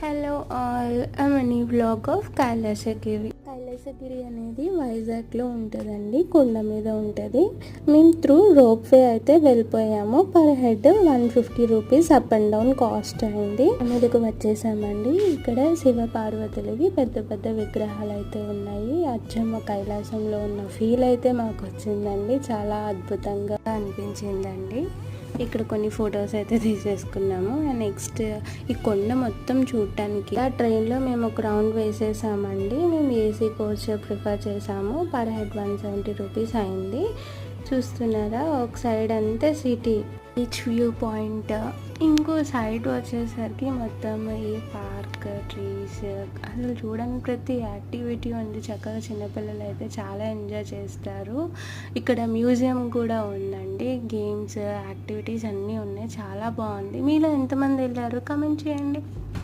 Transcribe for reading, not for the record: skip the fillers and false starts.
Hello all, money vlog of Kailasagiri. Kailasagiri అనేది వైజాగ్లో ఉంటుందండి, కొండ మీద ఉంటుంది. మేము త్రూ రోప్వే అయితే వెళ్ళిపోయాము. Per head 150 rupees up and down cost అయింది. మీదకు వచ్చేసామండి. ఇక్కడ శివ పార్వతులవి పెద్ద పెద్ద విగ్రహాలు అయితే ఉన్నాయి. అచ్చమ్మ కైలాసంలో ఉన్న ఫీల్ అయితే మాకు వచ్చిందండి. చాలా అద్భుతంగా అనిపించిందండి. ఇక్కడ కొన్ని ఫొటోస్ అయితే తీసేసుకున్నాము. అండ్ నెక్స్ట్ ఈ కొండ మొత్తం చూడటానికి ఆ ట్రైన్లో మేము ఒక రౌండ్ వేసేసామండి. మేము ఏసీ కోచ్ ప్రిఫర్ చేసాము. పర్ హెడ్ 170 రూపీస్ అయింది. చూస్తున్నారా, ఒక సైడ్ అంతే సిటీ, బీచ్ వ్యూ పాయింట్, ఇంకో సైడ్ వచ్చేసరికి మొత్తం ఈ పార్క్, ట్రీస్, అసలు చూడని ప్రతి యాక్టివిటీ ఉంది. చక్కగా చిన్నపిల్లలు అయితే చాలా ఎంజాయ్ చేస్తారు. ఇక్కడ మ్యూజియం కూడా ఉందండి. గేమ్స్, యాక్టివిటీస్ అన్నీ ఉన్నాయి. చాలా బాగుంది. మీలో ఎంతమంది వెళ్ళారు? కామెంట్ చేయండి.